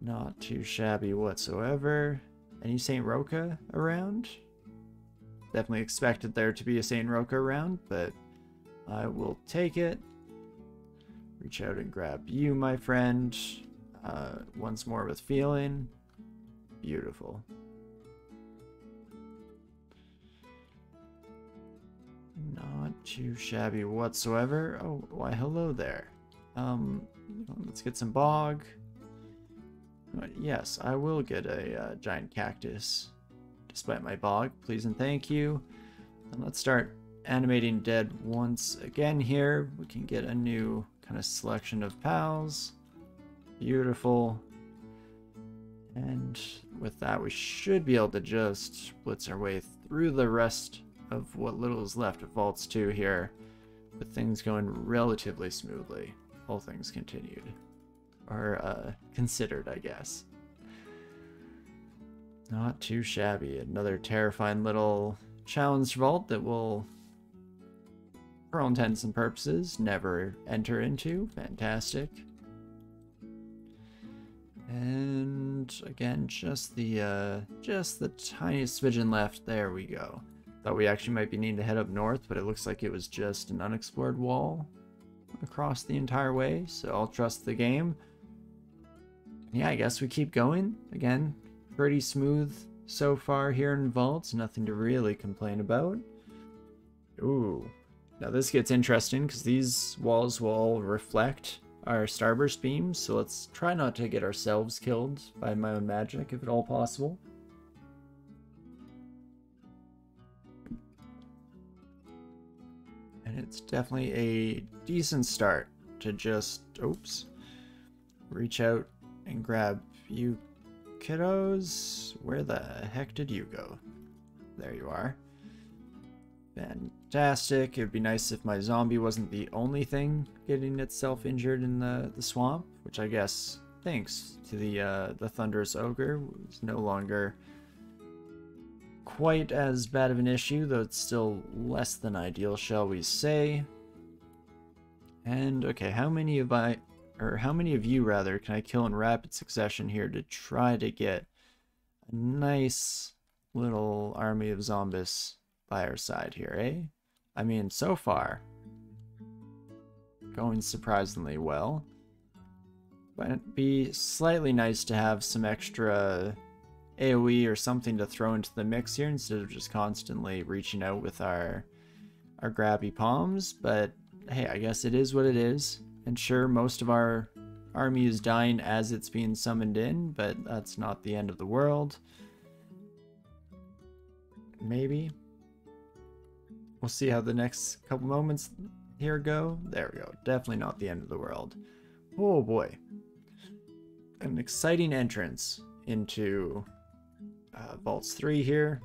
Not too shabby whatsoever. Any Saint Roca around? Definitely expected there to be a Saint Roca around, but I will take it. Reach out and grab you, my friend. Once more with feeling. Beautiful. Not too shabby whatsoever. Oh, why hello there. Let's get some bog. Yes, I will get a giant cactus, despite my bog. Please and thank you. And let's start animating dead once again here. We can get a new kind of selection of pals. Beautiful. And with that, we should be able to just blitz our way through the rest of what little is left of Vaults 2 here, with things going relatively smoothly, all things continued. Or considered, I guess. Not too shabby. Another terrifying little challenge vault that will, for all intents and purposes, never enter into. Fantastic. And again, just the tiniest smidgen left. There we go. Thought we actually might be needing to head up north, but it looks like it was just an unexplored wall across the entire way, so I'll trust the game. Yeah, I guess we keep going. Again, pretty smooth so far here in Vaults, nothing to really complain about. Ooh, now this gets interesting because these walls will all reflect our starburst beams, so let's try not to get ourselves killed by my own magic if at all possible. And it's definitely a decent start to just, oops, reach out and grab you kiddos. Where the heck did you go? There you are. Fantastic. It would be nice if my zombie wasn't the only thing getting itself injured in the swamp, which I guess, thanks to the Thunderous Ogre, was no longer quite as bad of an issue, though it's still less than ideal, shall we say. And okay, how many of you rather can I kill in rapid succession here to try to get a nice little army of zombies by our side here, eh? I mean, so far going surprisingly well, but it'd be slightly nice to have some extra AoE or something to throw into the mix here instead of just constantly reaching out with our grabby palms. But hey, I guess it is what it is. And sure, most of our army is dying as it's being summoned in, but that's not the end of the world. Maybe. We'll see how the next couple moments here go. There we go. Definitely not the end of the world. Oh boy. An exciting entrance into Vaults 3 here.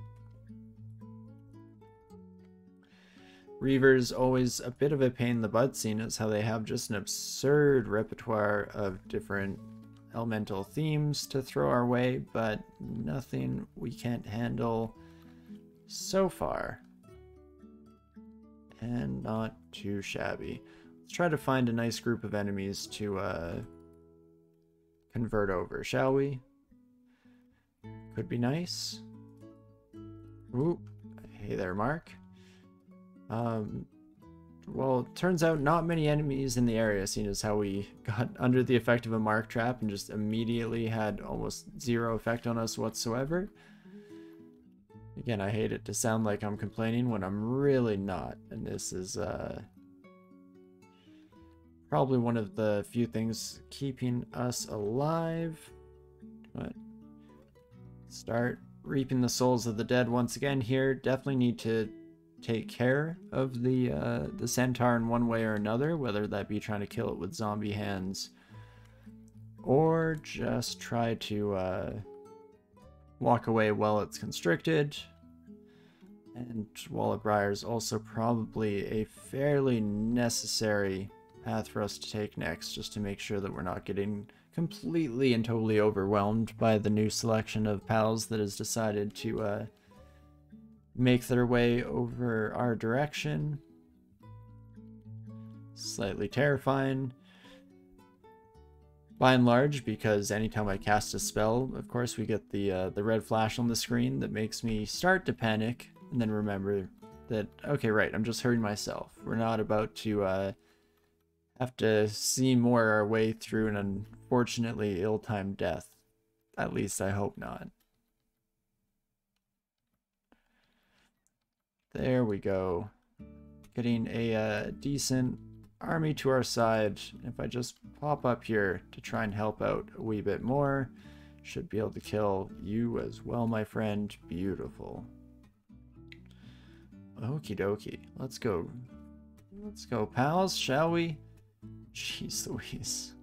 Reaver's always a bit of a pain in the butt, seeing as how they have just an absurd repertoire of different elemental themes to throw our way, but nothing we can't handle so far. And not too shabby. Let's try to find a nice group of enemies to convert over, shall we? Could be nice. Ooh, hey there, Mark. Well, it turns out not many enemies in the area, seeing as how we got under the effect of a mark trap and just immediately had almost zero effect on us whatsoever. Again, I hate it to sound like I'm complaining when I'm really not, and this is probably one of the few things keeping us alive. But start reaping the souls of the dead once again here. Definitely need to take care of the centaur in one way or another, whether that be trying to kill it with zombie hands or just try to walk away while it's constricted. And Wallet Briar is also probably a fairly necessary path for us to take next, just to make sure that we're not getting completely and totally overwhelmed by the new selection of pals that has decided to make their way over our direction. Slightly terrifying. by and large, because anytime I cast a spell, of course, we get the red flash on the screen that makes me start to panic, and then remember that, okay, right, I'm just hurting myself. We're not about to have to see more our way through an unfortunately ill-timed death. At least I hope not. There we go. Getting a decent army to our side. If I just pop up here to try and help out a wee bit more, should be able to kill you as well, my friend. Beautiful. Okie dokie. Let's go. Let's go, pals, shall we? Jeez Louise.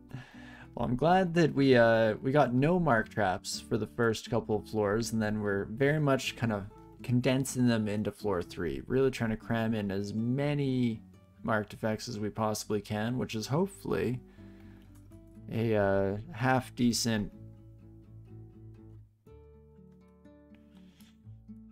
Well, I'm glad that we got no mark traps for the first couple of floors, and then we're very much kind of condensing them into floor 3. Really trying to cram in as many marked effects as we possibly can, which is hopefully a half decent. Do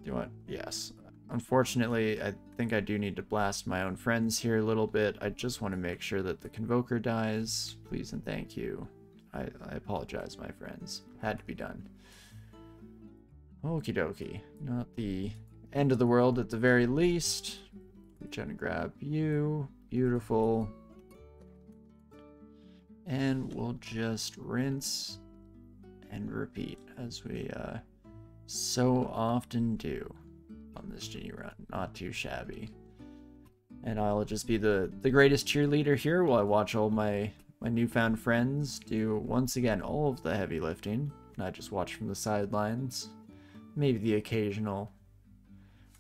you want? Yes. Unfortunately, I think I do need to blast my own friends here a little bit. I just want to make sure that the Convoker dies. Please and thank you. I apologize, my friends. Had to be done. Okie dokie. Not the end of the world at the very least. We're trying to grab you. Beautiful. And we'll just rinse and repeat as we so often do on this Djinni run. Not too shabby. And I'll just be the greatest cheerleader here while I watch all my newfound friends do, once again, all of the heavy lifting. And I just watch from the sidelines. Maybe the occasional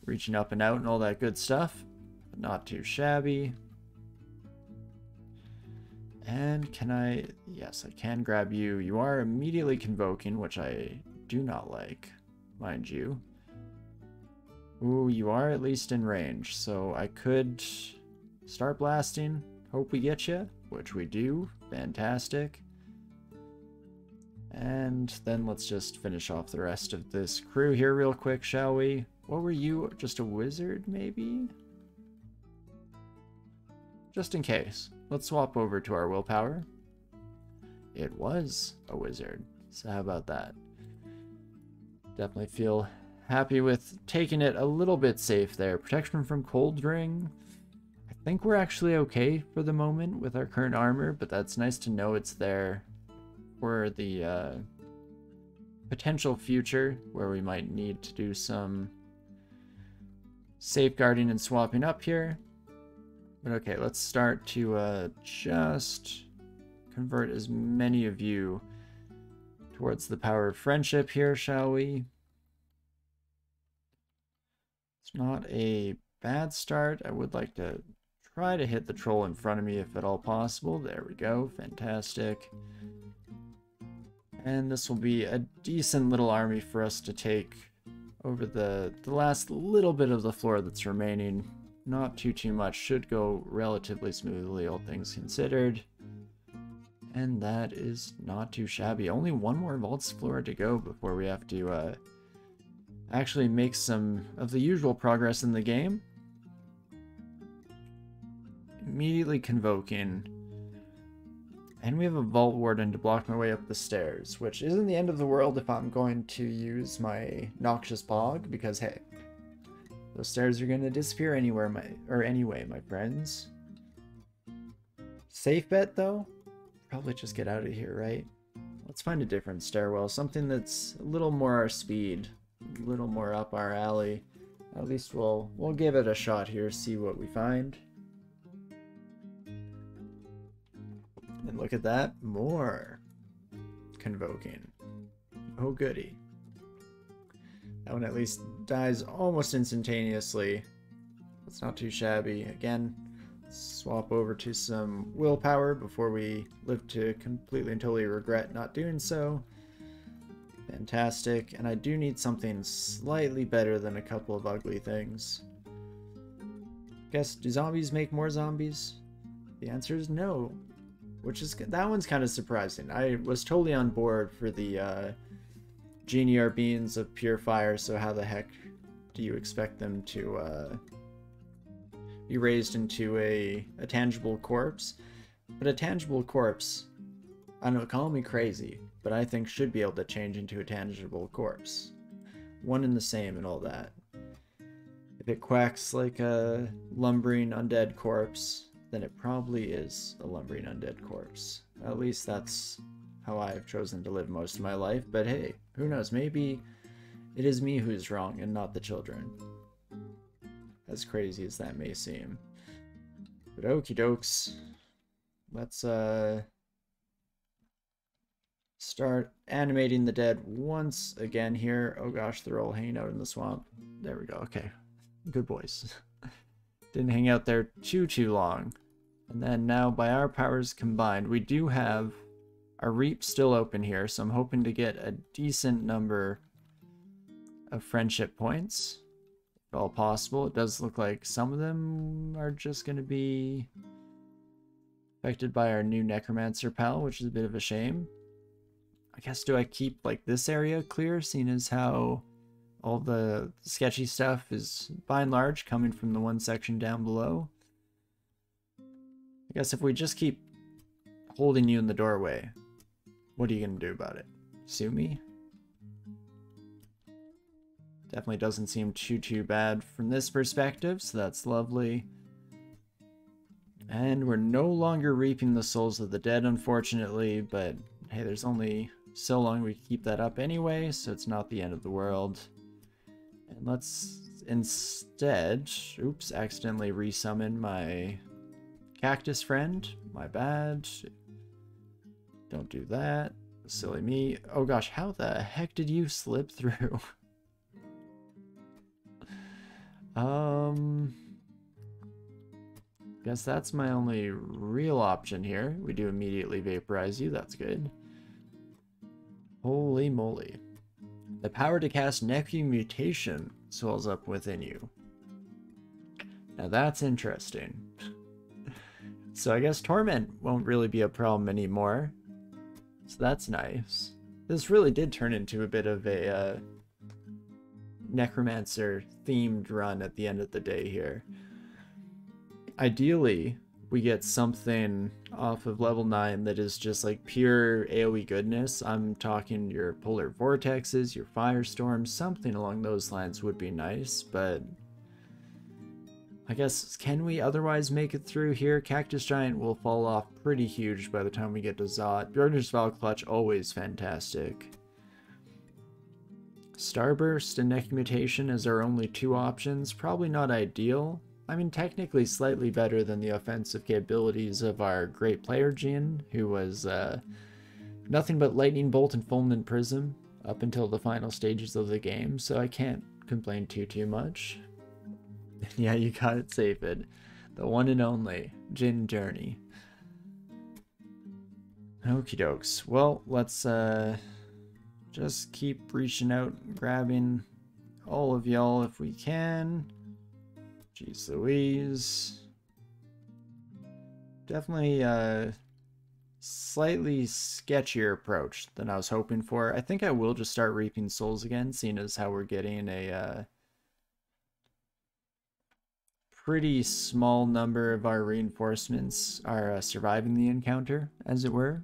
reaching up and out and all that good stuff. But not too shabby. And can I... Yes, I can grab you. You are immediately convoking, which I do not like, mind you. Ooh, you are at least in range, so I could start blasting. Hope we get you, which we do. Fantastic. And then let's just finish off the rest of this crew here real quick, shall we? What were you? Just a wizard, maybe? Just in case. Let's swap over to our willpower. It was a wizard, so how about that? Definitely feel happy with taking it a little bit safe there. Protection from cold ring. I think we're actually okay for the moment with our current armor, but that's nice to know it's there for the potential future where we might need to do some safeguarding and swapping up here. But okay, let's start to just convert as many of you towards the power of friendship here, shall we? It's not a bad start. I would like to try to hit the troll in front of me if at all possible. There we go. Fantastic. And this will be a decent little army for us to take over the last little bit of the floor that's remaining. Not too much. Should go relatively smoothly, all things considered. And that is not too shabby. Only one more vaults floor to go before we have to actually make some of the usual progress in the game. Immediately convoking. And we have a Vault Warden to block my way up the stairs, which isn't the end of the world if I'm going to use my Noxious Bog, because hey, those stairs are going to disappear anyway, my friends. Safe bet, though? Probably just get out of here, right? Let's find a different stairwell, something that's a little more our speed, a little more up our alley. At least we'll give it a shot here, see what we find. And look at that, more convoking. Oh goody. That one at least dies almost instantaneously. That's not too shabby. Again, swap over to some willpower before we live to completely and totally regret not doing so. Fantastic. And I do need something slightly better than a couple of ugly things. Guess, do zombies make more zombies? The answer is no. Which is, that one's kind of surprising. I was totally on board for the Djinni are beings of pure fire, so how the heck do you expect them to be raised into a tangible corpse? But a tangible corpse, I don't know, call me crazy, but I think should be able to change into a tangible corpse. One and the same and all that. If it quacks like a lumbering undead corpse, then it probably is a lumbering undead corpse. At least that's how I've chosen to live most of my life, but hey, who knows, maybe it is me who's wrong and not the children. As crazy as that may seem. But okie dokes. Let's start animating the dead once again here. Oh gosh, they're all hanging out in the swamp. There we go, okay. Good boys. Didn't hang out there too long. And then now by our powers combined, we do have our Reap still open here, so I'm hoping to get a decent number of friendship points, if all possible. It does look like some of them are just going to be affected by our new Necromancer pal, which is a bit of a shame. I guess, do I keep like this area clear, seeing as how all the sketchy stuff is by and large coming from the one section down below? I guess if we just keep holding you in the doorway, what are you going to do about it? Sue me? Definitely doesn't seem too bad from this perspective, so that's lovely. And we're no longer reaping the souls of the dead, unfortunately, but hey, there's only so long we can keep that up anyway, so it's not the end of the world. And let's instead, oops, accidentally resummon my cactus friend. My bad. Don't do that. Silly me. Oh gosh, how the heck did you slip through? Guess that's my only real option here. We do immediately vaporize you, that's good. Holy moly. The power to cast Necromutation swells up within you. Now that's interesting. So I guess Torment won't really be a problem anymore. So that's nice. This really did turn into a bit of a Necromancer themed run at the end of the day here. Ideally, we get something off of level 9 that is just like pure AoE goodness. I'm talking your polar vortexes, your firestorms, something along those lines would be nice, but I guess, can we otherwise make it through here? Cactus Giant will fall off pretty huge by the time we get to Zot. Bjorn's Val Clutch, always fantastic. Starburst and Necromutation as our only two options, probably not ideal. I mean, technically slightly better than the offensive capabilities of our great player Djinn, who was nothing but Lightning Bolt and Fulminant Prism up until the final stages of the game, so I can't complain too much. Yeah, you got it, Safed. The one and only Djinn Journey. Okie dokes. Well, let's just keep reaching out and grabbing all of y'all if we can. Jeez Louise. Definitely a slightly sketchier approach than I was hoping for. I think I will just start reaping souls again, seeing as how we're getting a pretty small number of our reinforcements are surviving the encounter, as it were.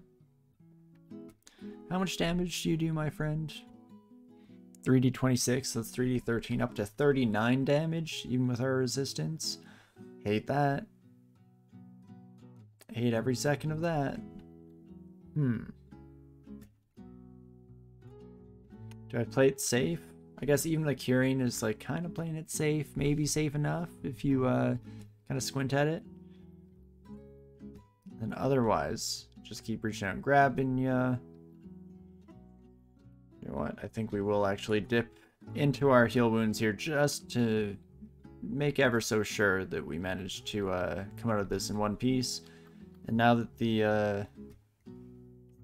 How much damage do you do, my friend? 3d26, that's 3d13, up to 39 damage, even with our resistance. Hate that. Hate every second of that. Do I play it safe? I guess even the curing is like kind of playing it safe, maybe safe enough if you kind of squint at it. And otherwise, just keep reaching out and grabbing ya. You know what? I think we will actually dip into our heal wounds here just to make ever so sure that we managed to come out of this in one piece. And now that the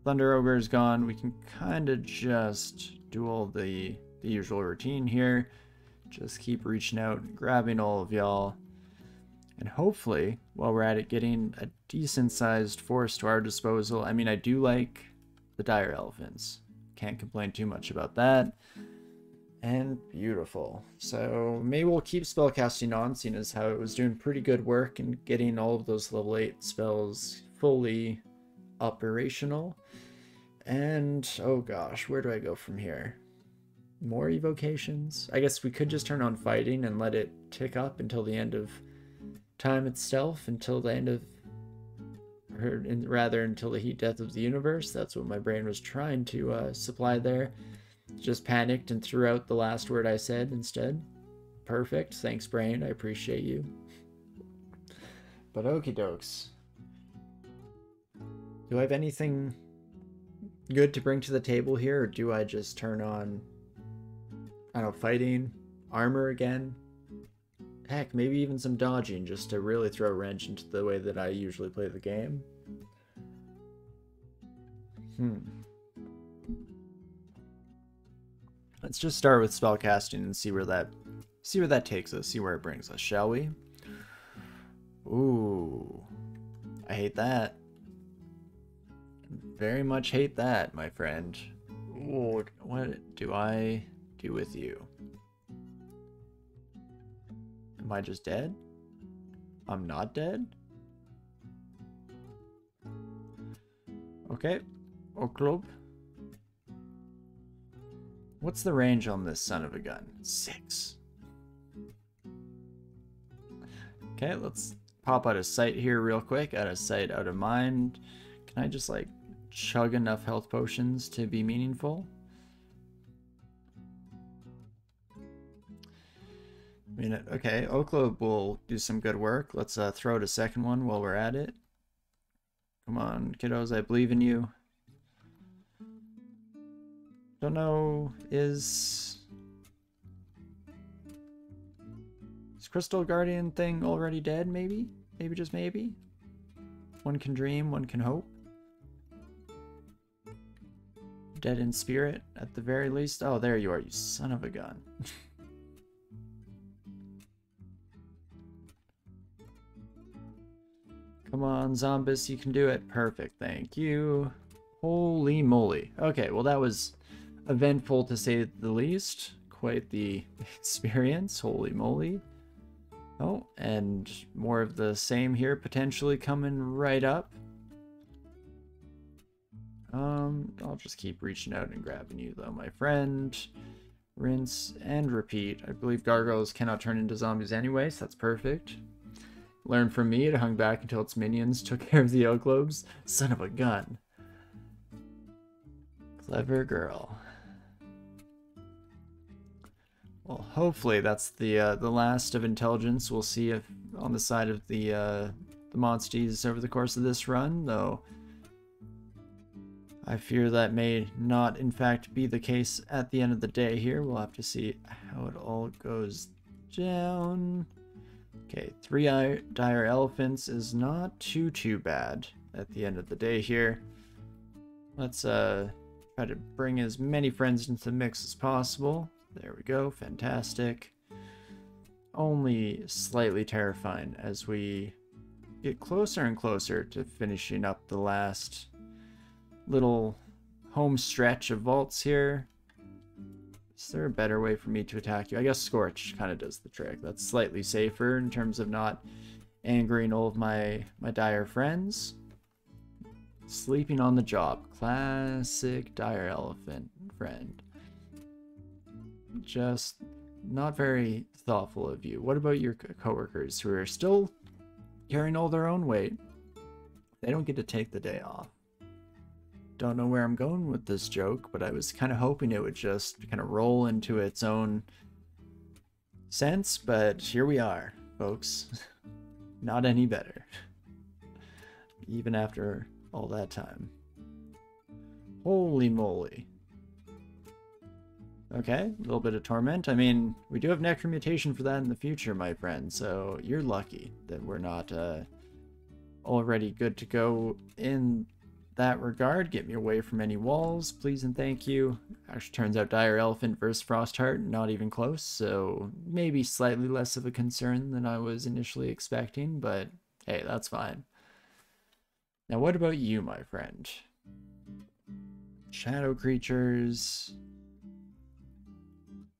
Thunder Ogre is gone, we can kind of just do all the usual routine here. Just keep reaching out and grabbing all of y'all. And hopefully, while we're at it, getting a decent sized force to our disposal. I mean, I do like the Dire Elephants. Can't complain too much about that. And beautiful. So maybe we'll keep spellcasting on, seeing as how it was doing pretty good work and getting all of those level 8 spells fully operational. And, oh gosh, where do I go from here? More evocations? I guess we could just turn on fighting and let it tick up until the end of time itself, until the end of, or rather until the heat death of the universe. That's what my brain was trying to supply there. Just panicked and threw out the last word I said instead. Perfect. Thanks, brain. I appreciate you. But okie dokes. Do I have anything good to bring to the table here, or do I just turn on, I don't know, fighting, armor again? Heck, maybe even some dodging, just to really throw a wrench into the way that I usually play the game. Let's just start with spellcasting and see where that takes us, see where it brings us, shall we? Ooh, I hate that. Very much hate that, my friend. Ooh, what do I do with you? Am I just dead? I'm not dead? Okay. Club. What's the range on this son of a gun? 6. Okay, let's pop out of sight here real quick. Out of sight, out of mind. Can I just like chug enough health potions to be meaningful? I mean, okay, Oaklobe will do some good work. Let's throw out a second one while we're at it. Come on, kiddos, I believe in you. Don't know, is Crystal Guardian thing already dead, maybe? Maybe, just maybe? One can dream, one can hope. Dead in spirit, at the very least. Oh, there you are, you son of a gun. Come on, Zombus, you can do it. Perfect, thank you. Holy moly. Okay, well that was eventful to say the least. Quite the experience, holy moly. Oh, and more of the same here potentially coming right up. I'll just keep reaching out and grabbing you though, my friend. Rinse and repeat. I believe gargoyles cannot turn into zombies anyway, so that's perfect. Learn from me, it hung back until its minions took care of the Oaklobes. Son of a gun. Clever girl. Well, hopefully that's the last of intelligence we'll see if on the side of the monsties over the course of this run, though I fear that may not in fact be the case at the end of the day here. We'll have to see how it all goes down. Okay, 3 dire elephants is not too bad at the end of the day here. Let's try to bring as many friends into the mix as possible. There we go, fantastic. Only slightly terrifying as we get closer and closer to finishing up the last little home stretch of vaults here. Is there a better way for me to attack you? I guess Scorch kind of does the trick. That's slightly safer in terms of not angering all of my dire friends. Sleeping on the job. Classic dire elephant friend. Just not very thoughtful of you. What about your coworkers who are still carrying all their own weight? They don't get to take the day off. Don't know where I'm going with this joke, but I was kind of hoping it would just kind of roll into its own sense, but here we are, folks. Not any better. Even after all that time. Holy moly. Okay, a little bit of torment. I mean, we do have necromutation for that in the future, my friend, so you're lucky that we're not already good to go in that regard. Get me away from any walls, please and thank you. Actually turns out dire elephant versus Frostheart, not even close, so maybe slightly less of a concern than I was initially expecting, but hey, that's fine. Now what about you, my friend? Shadow creatures,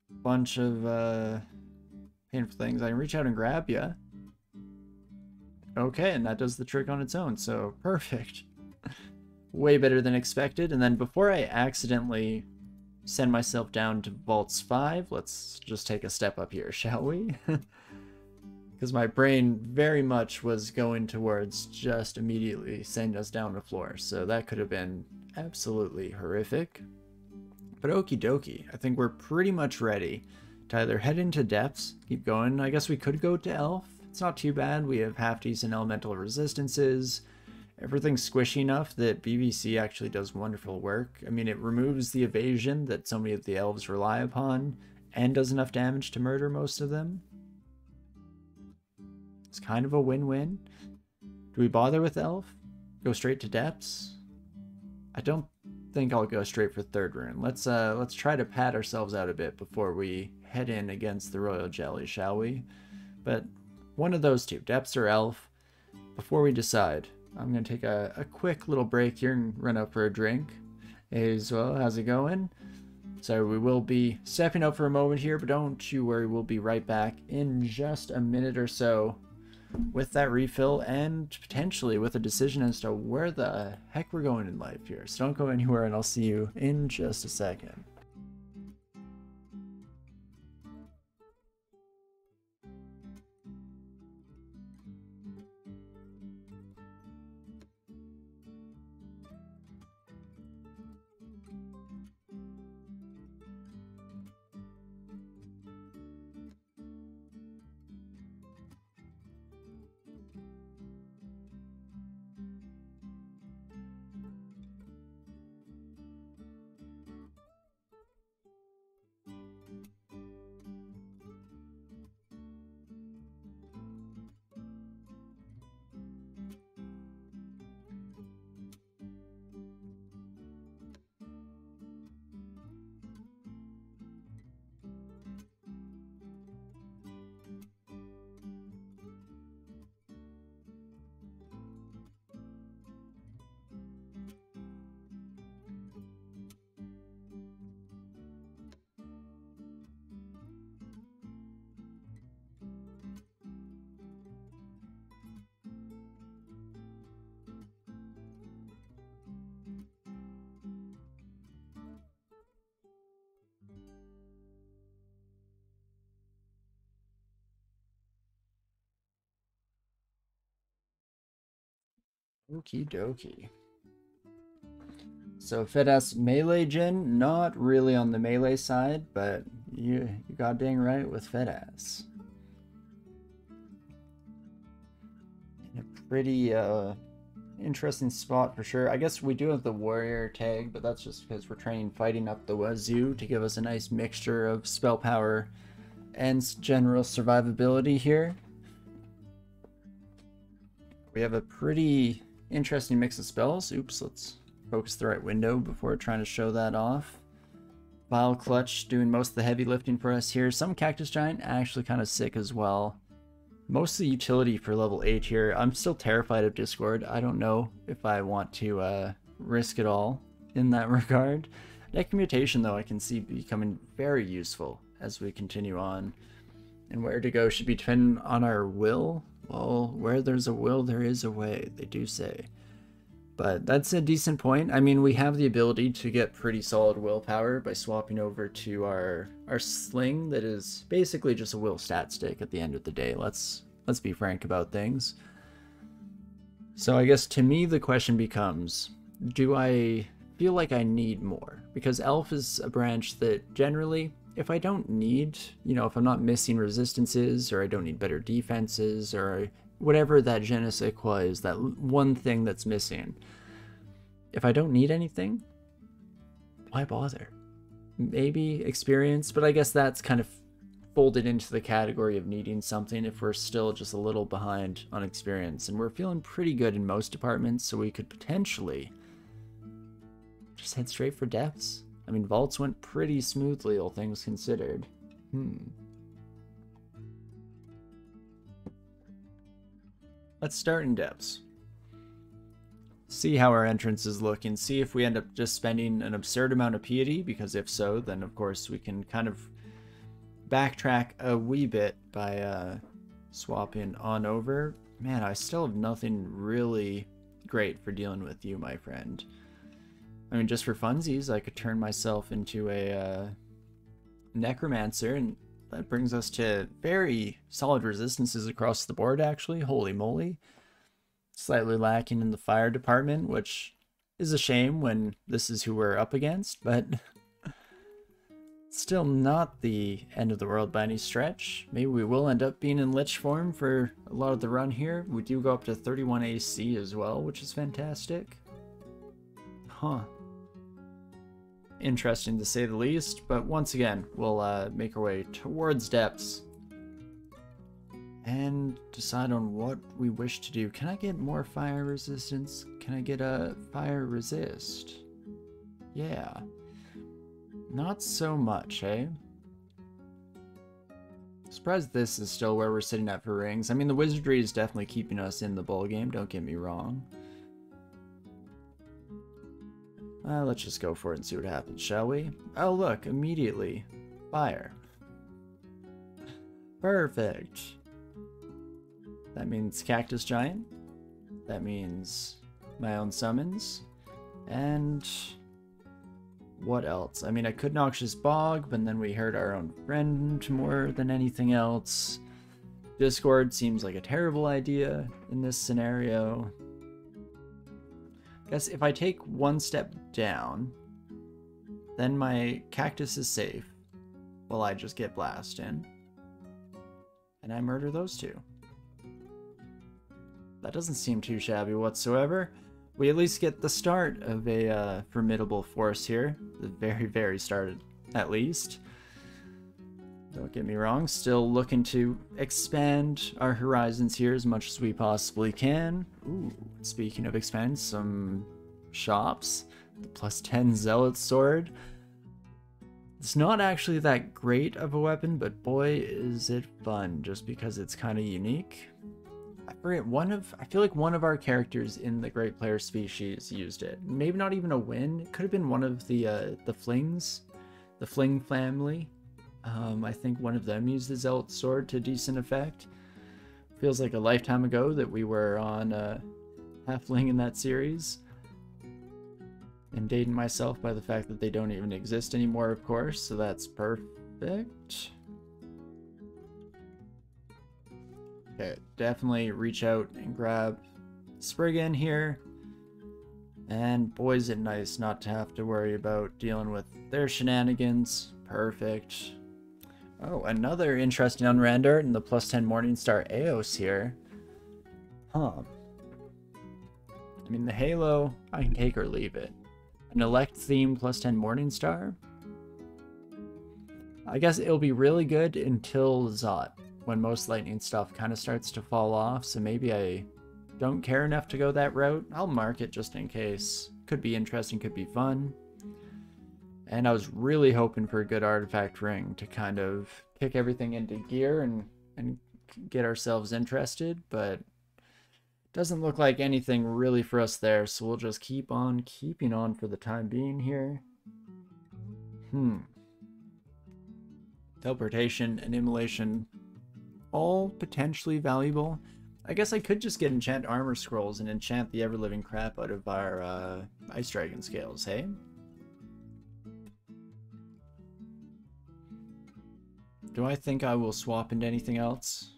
bunch of painful things. I can reach out and grab you. Okay, and that does the trick on its own, so perfect. way better than expected. And then before I accidentally send myself down to Vaults 5, let's just take a step up here, shall we? Because my brain very much was going towards just immediately sending us down the floor. So that could have been absolutely horrific. But okie dokie, I think we're pretty much ready to either head into depths, keep going. I guess we could go to elf. It's not too bad. We have half decent elemental resistances. Everything's squishy enough that BBC actually does wonderful work. I mean, it removes the evasion that so many of the elves rely upon and does enough damage to murder most of them. It's kind of a win-win. Do we bother with elf? Go straight to depths? I don't think I'll go straight for third rune. Let's try to pad ourselves out a bit before we head in against the royal jelly, shall we? But one of those two, depths or elf. Before we decide, I'm gonna take a quick little break here and run up for a drink. Hey, well, how's it going? So we will be stepping out for a moment here, but don't you worry, we'll be right back in just a minute or so with that refill and potentially with a decision as to where the heck we're going in life here. So don't go anywhere, and I'll see you in just a second. Okie dokie. So Fedas melee Djinn, not really on the melee side, but you got dang right with Fedas. In a pretty interesting spot for sure. I guess we do have the warrior tag, but that's just because we're training fighting up the wazoo to give us a nice mixture of spell power and general survivability here. We have a pretty interesting mix of spells. Oops, let's focus the right window before trying to show that off. Vile Clutch doing most of the heavy lifting for us here. Some Cactus Giant actually kind of sick as well. Most of the utility for level 8 here. I'm still terrified of Discord. I don't know if I want to risk it all in that regard. Deck Mutation, though, I can see becoming very useful as we continue on. And where to go should be dependent on our will. Well, where there's a will, there is a way, they do say. But that's a decent point. I mean, we have the ability to get pretty solid willpower by swapping over to our sling that is basically just a will stat stick at the end of the day. Let's be frank about things. So I guess to me the question becomes, do I feel like I need more? Because Elf is a branch that generally, if I don't need, if I'm not missing resistances, or I don't need better defenses, or whatever that je ne sais quoi is, that one thing that's missing. If I don't need anything, why bother? Maybe experience, but I guess that's kind of folded into the category of needing something if we're still just a little behind on experience. And we're feeling pretty good in most departments, so we could potentially just head straight for depths. I mean, vaults went pretty smoothly, all things considered. Let's start in depths. See how our entrances look and see if we end up just spending an absurd amount of piety, because if so, then of course we can kind of backtrack a wee bit by swapping on over. Man, I still have nothing really great for dealing with you, my friend. I mean, just for funsies, I could turn myself into a necromancer, and that brings us to very solid resistances across the board, actually. Holy moly. Slightly lacking in the fire department, which is a shame when this is who we're up against, but still not the end of the world by any stretch. Maybe we will end up being in Lich form for a lot of the run here. We do go up to 31 AC as well, which is fantastic. Huh. Interesting to say the least, but once again, we'll make our way towards depths and decide on what we wish to do. Can I get more fire resistance? Can I get a fire resist? Yeah. Not so much, eh? Surprised this is still where we're sitting at for rings. I mean, the wizardry is definitely keeping us in the bowl game, don't get me wrong. Let's just go for it and see what happens, shall we? Oh, look, immediately. Fire. Perfect. That means Cactus Giant. That means my own summons. And what else? I mean, I could Noxious Bog, but then we heard our own friend more than anything else. Discord seems like a terrible idea in this scenario. Guess if I take one step down, then my cactus is safe while I just get blast in. And I murder those two. That doesn't seem too shabby whatsoever. We at least get the start of a formidable force here. The very, very start, at least. Don't get me wrong, still looking to expand our horizons here as much as we possibly can. Ooh, speaking of expand, some shops. The +10 Zealot Sword. It's not actually that great of a weapon, but boy is it fun just because it's kind of unique. I forget, I feel like one of our characters in the Great Player species used it. Maybe not even a win. It could have been one of the flings, the fling family. I think one of them used the Zealot Sword to decent effect. Feels like a lifetime ago that we were on halfling in that series. And dating myself by the fact that they don't even exist anymore, of course, so that's perfect. Okay, definitely reach out and grab Spriggan here. And boy is it nice not to have to worry about dealing with their shenanigans. Perfect. Oh, another interesting unrend art in the +10 Morningstar Eos here. Huh. I mean, the Halo, I can take or leave it. An elect theme +10 Morningstar. I guess it'll be really good until Zot, when most lightning stuff kind of starts to fall off, so maybe I don't care enough to go that route. I'll mark it just in case. Could be interesting, could be fun. And I was really hoping for a good artifact ring to kind of kick everything into gear and get ourselves interested, but doesn't look like anything really for us there, so we'll just keep on keeping on for the time being here. Teleportation and immolation, all potentially valuable. I guess I could just get enchant armor scrolls and enchant the ever-living crap out of our ice dragon scales, hey? Do I think I will swap into anything else?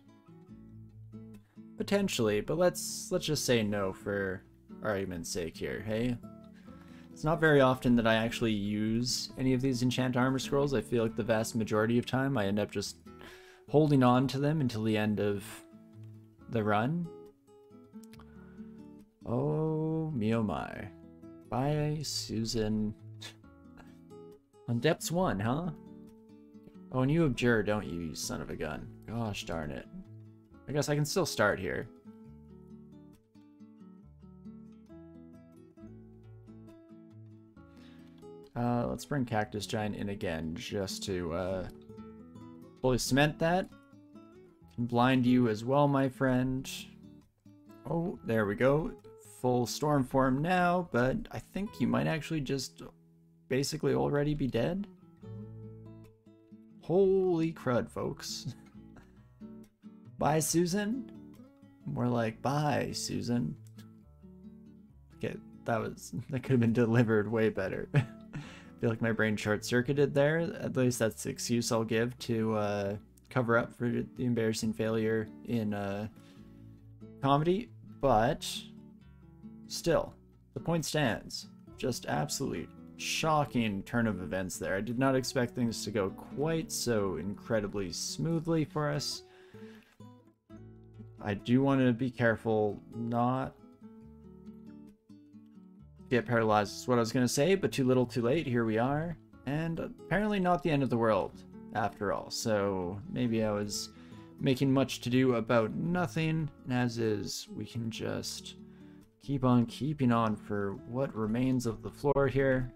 Potentially, but let's just say no for argument's sake here, hey? It's not very often that I actually use any of these enchant armor scrolls. I feel like the vast majority of time I end up just holding on to them until the end of the run. Oh me oh my. Bye, Susan. On depths 1, huh? Oh, and you abjure, don't you, you son of a gun. Gosh darn it. I guess I can still start here. Let's bring Cactus Giant in again just to fully cement that. Can blind you as well, my friend. Oh, there we go. Full storm form now, but I think you might actually just basically already be dead. Holy crud, folks. Bye, Susan? More like, bye, Susan. Okay, that could have been delivered way better. I feel like my brain short-circuited there. At least that's the excuse I'll give to cover up for the embarrassing failure in comedy. But still, the point stands. Just absolutely shocking turn of events there. I did not expect things to go quite so incredibly smoothly for us. I do want to be careful not get paralyzed is what I was going to say, but too little too late. Here we are, and apparently not the end of the world after all. So maybe I was making much to do about nothing, and as is, we can just keep on keeping on for what remains of the floor here.